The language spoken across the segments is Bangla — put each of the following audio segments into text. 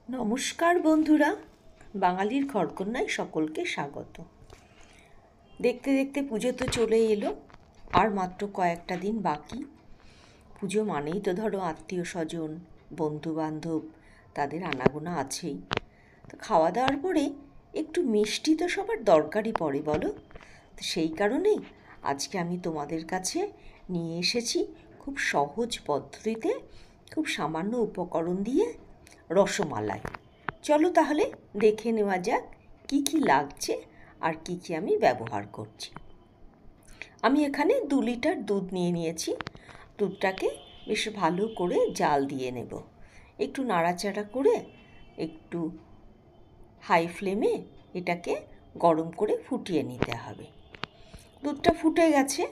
নমস্কার বন্ধুরা, বাঙালির ঘরকন্যায় সকলকে স্বাগত। দেখতে দেখতে পুজো তো চলে এলো, আর মাত্র কয়েকটা দিন বাকি। পুজো মানেই তো ধরো আত্মীয় স্বজন, বন্ধু বান্ধব, তাদের আনাগোনা আছেই। তো খাওয়া দাওয়ার পরে একটু মিষ্টি তো সবার দরকারই পড়ে, বলো? তো সেই কারণেই আজকে আমি তোমাদের কাছে নিয়ে এসেছি খুব সহজ পদ্ধতিতে, খুব সামান্য উপকরণ দিয়ে রসমালাই। চলো তাহলে দেখে নেওয়া যাক কি কি লাগছে আর কি কি আমি ব্যবহার করছি। আমি এখানে 2 লিটার দুধ নিয়ে নিয়েছি। দুধটাকে বেশ ভালো করে জাল দিয়ে নেব। একটু নাড়াচাড়া করে একটু হাই ফ্লেমে এটাকে গরম করে ফুটিয়ে নিতে হবে। দুধটা ফুটে গেছে,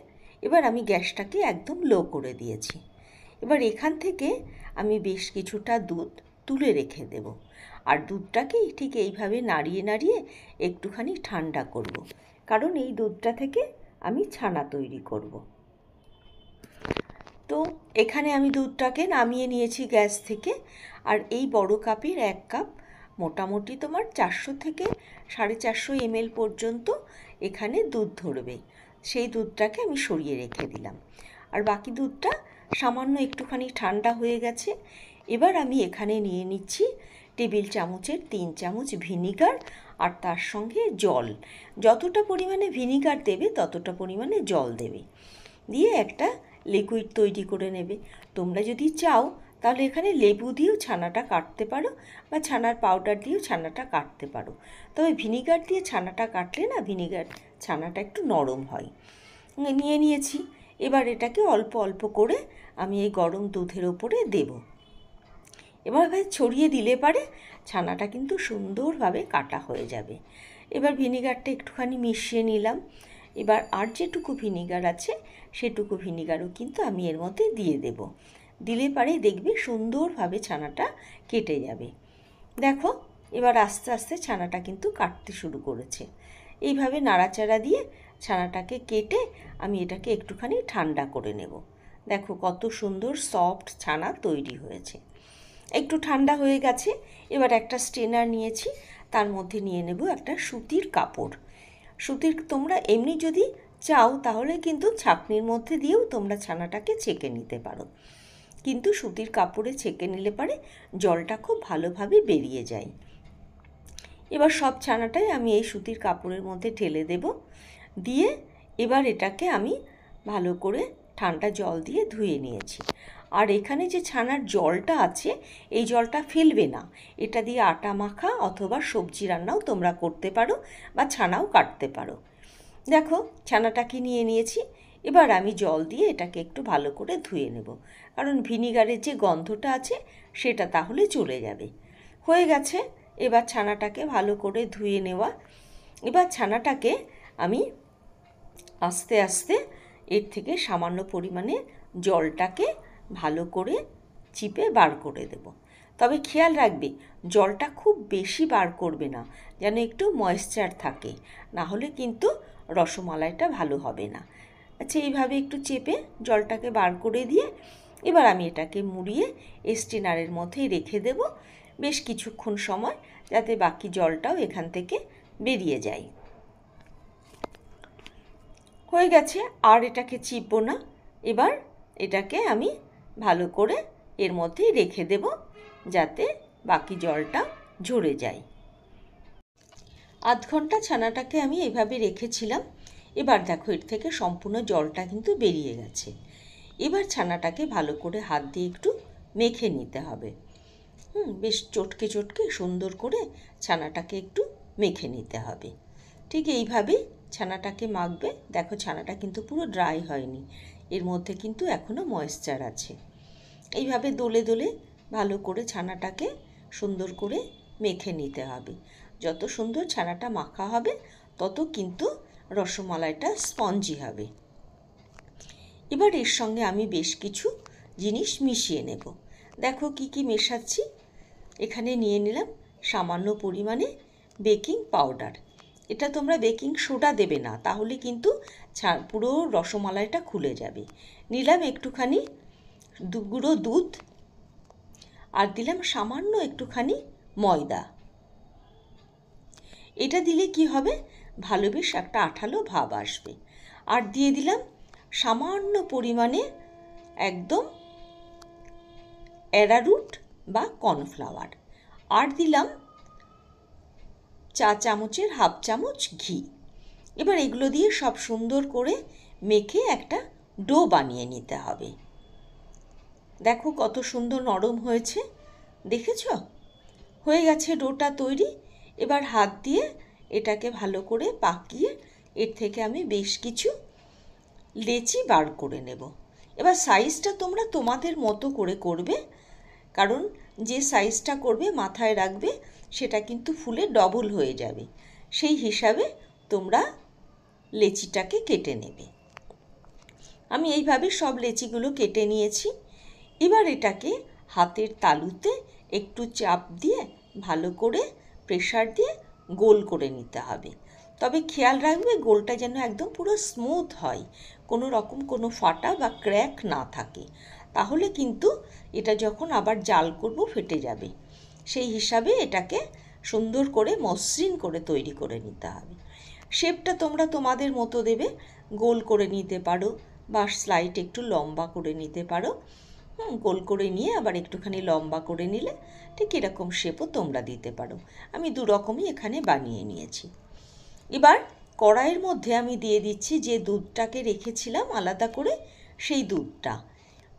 এবার আমি গ্যাসটাকে একদম লো করে দিয়েছি। এবার এখান থেকে আমি বেশ কিছুটা দুধ তুলে রেখে দেব, আর দুধটাকে ঠিক এইভাবে নাড়িয়ে নাড়িয়ে একটুখানি ঠান্ডা করব, কারণ এই দুধটা থেকে আমি ছানা তৈরি করব। তো এখানে আমি দুধটাকে নামিয়ে নিয়েছি গ্যাস থেকে, আর এই বড় কাপের 1 কাপ মোটামুটি তোমার 400 থেকে 450 ml পর্যন্ত এখানে দুধ ধরবে। সেই দুধটাকে আমি সরিয়ে রেখে দিলাম, আর বাকি দুধটা সামান্য একটুখানি ঠান্ডা হয়ে গেছে। এবার আমি এখানে নিয়ে নিচ্ছি টেবিল চামচের 3 চামচ ভিনিগার, আর তার সঙ্গে জল। যতটা পরিমাণে ভিনিগার দেবে ততটা পরিমাণে জল দেবে, দিয়ে একটা লিকুইড তৈরি করে নেবে। তোমরা যদি চাও তাহলে এখানে লেবু দিয়েও ছানাটা কাটতে পারো, বা ছানার পাউডার দিয়েও ছানাটা কাটতে পারো। তবে ভিনিগার দিয়ে ছানাটা কাটলে না, ভিনিগার ছানাটা একটু নরম হয়। নিয়ে নিয়েছি। এবার এটাকে অল্প অল্প করে আমি এই গরম দুধের ওপরে দেব। এবার ছড়িয়ে দিলে পারে ছানাটা কিন্তু সুন্দরভাবে কাটা হয়ে যাবে। এবার ভিনিগারটা একটুখানি মিশিয়ে নিলাম। এবার আর যেটুকু ভিনিগার আছে সেটুকু ভিনিগারও কিন্তু আমি এর মধ্যে দিয়ে দেব। দিলে পারে দেখবে সুন্দরভাবে ছানাটা কেটে যাবে। দেখো, এবার আস্তে আস্তে ছানাটা কিন্তু কাটতে শুরু করেছে। এইভাবে নাড়াচাড়া দিয়ে ছানাটাকে কেটে আমি এটাকে একটুখানি ঠান্ডা করে নেব। দেখো কত সুন্দর সফট ছানা তৈরি হয়েছে। একটু ঠান্ডা হয়ে গেছে। এবার একটা স্ট্রেনার নিয়েছি, তার মধ্যে নিয়ে নেব একটা সুতির কাপড়। সুতির, তোমরা এমনি যদি চাও তাহলে কিন্তু ছাঁকনির মধ্যে দিয়েও তোমরা ছানাটাকে ছেঁকে নিতে পারো, কিন্তু সুতির কাপড়ে ছেঁকে নিলে পারে জলটা খুব ভালোভাবে বেরিয়ে যায়। এবার সব ছানাটাই আমি এই সুতির কাপড়ের মধ্যে ঢেলে দেব। দিয়ে এবার এটাকে আমি ভালো করে ঠান্ডা জল দিয়ে ধুয়ে নিয়েছি। আর এখানে যে ছানার জলটা আছে এই জলটা ফেলবে না। এটা দিয়ে আটা মাখা অথবা সবজি রান্নাও তোমরা করতে পারো, বা ছানাও কাটতে পারো। দেখো, ছানাটাকে নিয়ে নিয়েছি। এবার আমি জল দিয়ে এটাকে একটু ভালো করে ধুয়ে নেব, কারণ ভিনিগারের যে গন্ধটা আছে সেটা তাহলে চলে যাবে। হয়ে গেছে। এবার ছানাটাকে ভালো করে ধুয়ে নেওয়া। এবার ছানাটাকে আমি আস্তে আস্তে এর থেকে সামান্য পরিমাণে জলটাকে ভালো করে চিপে বার করে দেব। তবে খেয়াল রাখবে জলটা খুব বেশি বার করবে না, যেন একটু ময়েশ্চার থাকে, না হলে কিন্তু রসমালাইটা ভালো হবে না। আচ্ছা, এইভাবে একটু চেপে জলটাকে বার করে দিয়ে এবার আমি এটাকে মুড়িয়ে স্ট্রেনারের মধ্যেই রেখে দেব বেশ কিছুক্ষণ সময়, যাতে বাকি জলটাও এখান থেকে বেরিয়ে যায়। হয়ে গেছে, আর এটাকে চিপবো না। এবার এটাকে আমি ভালো করে এর মধ্যেই রেখে দেব, যাতে বাকি জলটা ঝরে যায়। আধ ঘন্টা ছানাটাকে আমি এভাবে রেখেছিলাম। এবার দেখো, এর থেকে সম্পূর্ণ জলটা কিন্তু বেরিয়ে গেছে। এবার ছানাটাকে ভালো করে হাত দিয়ে একটু মেখে নিতে হবে। বেশ চটকে চটকে সুন্দর করে ছানাটাকে একটু মেখে নিতে হবে। ঠিক এইভাবেই ছানাটাকে মাখবে। দেখো, ছানাটা কিন্তু পুরো ড্রাই হয়নি, এর মধ্যে কিন্তু এখনও ময়েশ্চার আছে। এইভাবে দোলে দোলে ভালো করে ছানাটাকে সুন্দর করে মেখে নিতে হবে। যত সুন্দর ছানাটা মাখা হবে তত কিন্তু রসমালাইটা স্পঞ্জি হবে। এবার এর সঙ্গে আমি বেশ কিছু জিনিস মিশিয়ে নেব। দেখো কি কি মেশাচ্ছি। এখানে নিয়ে নিলাম সামান্য পরিমাণে বেকিং পাউডার। এটা তোমরা বেকিং সোডা দেবে না, তাহলে কিন্তু পুরো রসমালাইটা খুলে যাবে। নিলাম একটুখানি গুঁড়ো দুধ, আর দিলাম সামান্য একটুখানি ময়দা। এটা দিলে কি হবে, ভালো বেশ একটা আঠালো ভাব আসবে। আর দিয়ে দিলাম সামান্য পরিমাণে একদম অ্যারারুট বা কর্নফ্লাওয়ার। আর দিলাম চা চামচের হাফ চামচ ঘি। এবার এগুলো দিয়ে সব সুন্দর করে মেখে একটা ডো বানিয়ে নিতে হবে। দেখো কত সুন্দর নরম হয়েছে, দেখেছ? হয়ে গেছে ডোটা তৈরি। এবার হাত দিয়ে এটাকে ভালো করে পাকিয়ে এর থেকে আমি বেশ কিছু লেচি বার করে নেব। এবার সাইজটা তোমরা তোমাদের মতো করে করবে, কারণ যে সাইজটা করবে মাথায় রাখবে সেটা কিন্তু ফুলে ডবল হয়ে যাবে। সেই হিসাবে তোমরা লেচিটাকে কেটে নেবে। আমি এইভাবে সব লেচিগুলো কেটে নিয়েছি। এবার এটাকে হাতের তালুতে একটু চাপ দিয়ে ভালো করে প্রেসার দিয়ে গোল করে নিতে হবে। তবে খেয়াল রাখবে গোলটা যেন একদম পুরো স্মুথ হয়, কোনো রকম কোনো ফাটা বা ক্র্যাক না থাকে, তাহলে কিন্তু এটা যখন আবার জাল করব ফেটে যাবে। সেই হিসাবে এটাকে সুন্দর করে মসৃণ করে তৈরি করে নিতে হবে। শেপটা তোমরা তোমাদের মতো দেবে, গোল করে নিতে পারো বা স্লাইড একটু লম্বা করে নিতে পারো। গোল করে নিয়ে আবার একটুখানি লম্বা করে নিলে ঠিক এরকম শেপও তোমরা দিতে পারো। আমি দু রকমই এখানে বানিয়ে নিয়েছি। এবার কড়াইয়ের মধ্যে আমি দিয়ে দিচ্ছি যে দুধটাকে রেখেছিলাম আলাদা করে, সেই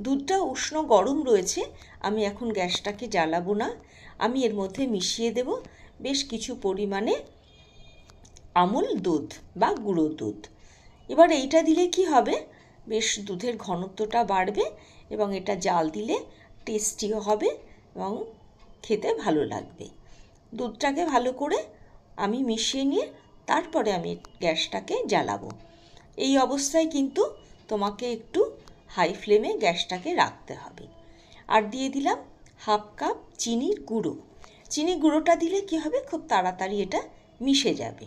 দুধটা উষ্ণ গরম রয়েছে। আমি এখন গ্যাসটাকে জ্বালাবো না। আমি এর মধ্যে মিশিয়ে দেব বেশ কিছু পরিমাণে আমুল দুধ বা গুঁড়ো দুধ। এবার এইটা দিলে কি হবে, বেশ দুধের ঘনত্বটা বাড়বে এবং এটা জাল দিলে টেস্টিও হবে এবং খেতে ভালো লাগবে। দুধটাকে ভালো করে আমি মিশিয়ে নিয়ে তারপরে আমি গ্যাসটাকে জ্বালাবো। এই অবস্থায় কিন্তু তোমাকে একটু হাই ফ্লেমে গ্যাসটাকে রাখতে হবে। আর দিয়ে দিলাম হাফ কাপ চিনির গুঁড়ো। চিনি গুঁড়োটা দিলে কি হবে, খুব তাড়াতাড়ি এটা মিশে যাবে।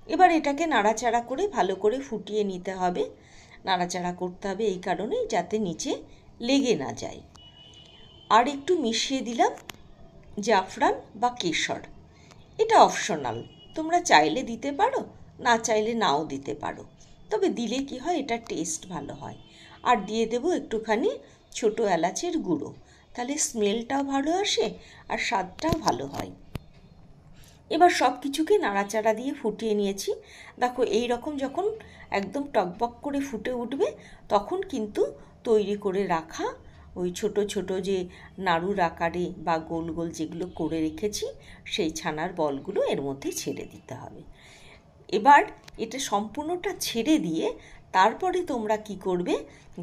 এবার এটাকে নাড়াচাড়া করে ভালো করে ফুটিয়ে নিতে হবে। নাড়াচাড়া করতে হবে এই কারণেই যাতে নিচে লেগে না যায়। আর একটু মিশিয়ে দিলাম জাফরান বা কেশর। এটা অপশনাল, তোমরা চাইলে দিতে পারো, না চাইলে নাও দিতে পারো, তবে দিলে কি হয় এটা টেস্ট ভালো হয়। আর দিয়ে দেবো একটুখানি ছোটো এলাচের গুঁড়ো, তাহলে স্মেলটাও ভালো আসে আর স্বাদটাও ভালো হয়। এবার সব কিছুকে নাড়াচাড়া দিয়ে ফুটিয়ে নিয়েছি। দেখো এই রকম যখন একদম টকবক করে ফুটে উঠবে তখন কিন্তু তৈরি করে রাখা ওই ছোট ছোট যে নাড়ুর আকারে বা গোল গোল যেগুলো করে রেখেছি সেই ছানার বলগুলো এর মধ্যে ছেড়ে দিতে হবে। এবার এটা সম্পূর্ণটা ছেড়ে দিয়ে তারপরে তোমরা কি করবে,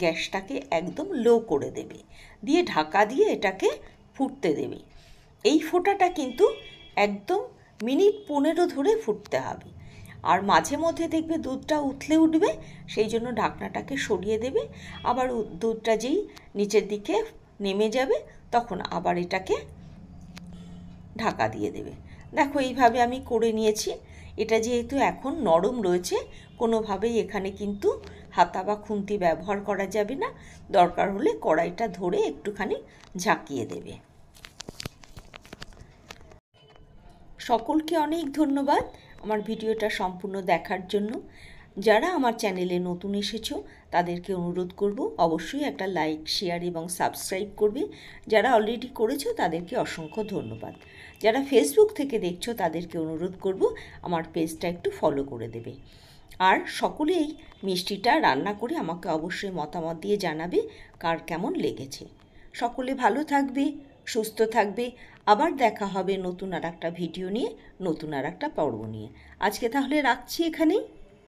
গ্যাসটাকে একদম লো করে দেবে, দিয়ে ঢাকা দিয়ে এটাকে ফুটতে দেবে। এই ফোঁটাটা কিন্তু একদম মিনিট 15 ধরে ফুটতে হবে। আর মাঝে মধ্যে দেখবে দুধটা উথলে উঠবে, সেই জন্য ঢাকনাটাকে সরিয়ে দেবে। আবার দুধটা যেই নিচের দিকে নেমে যাবে তখন আবার এটাকে ঢাকা দিয়ে দেবে। দেখো এইভাবে আমি করে নিয়েছি। এটা যেহেতু এখন নরম রয়েছে, কোনোভাবেই এখানে কিন্তু হাতা বা খুন্তি ব্যবহার করা যাবে না। দরকার হলে কড়াইটা ধরে একটুখানি ঝাঁকিয়ে দেবে। সকলকে অনেক ধন্যবাদ আমার ভিডিওটা সম্পূর্ণ দেখার জন্য। যারা আমার চ্যানেলে নতুন এসেছো তাদেরকে অনুরোধ করব অবশ্যই একটা লাইক, শেয়ার এবং সাবস্ক্রাইব করবে। যারা অলরেডি করেছো তাদেরকে অসংখ্য ধন্যবাদ। যারা ফেসবুক থেকে দেখছো তাদেরকে অনুরোধ করব আমার পেজটা একটু ফলো করে দেবে। আর সকলেই মিষ্টিটা রান্না করে আমাকে অবশ্যই মতামত দিয়ে জানাবে কার কেমন লেগেছে। সকলে ভালো থাকবে, সুস্থ থাকবে। আবার দেখা হবে নতুন আর একটা ভিডিও নিয়ে, নতুন আর একটা পর্ব নিয়ে। আজকে তাহলে রাখছি এখানেই।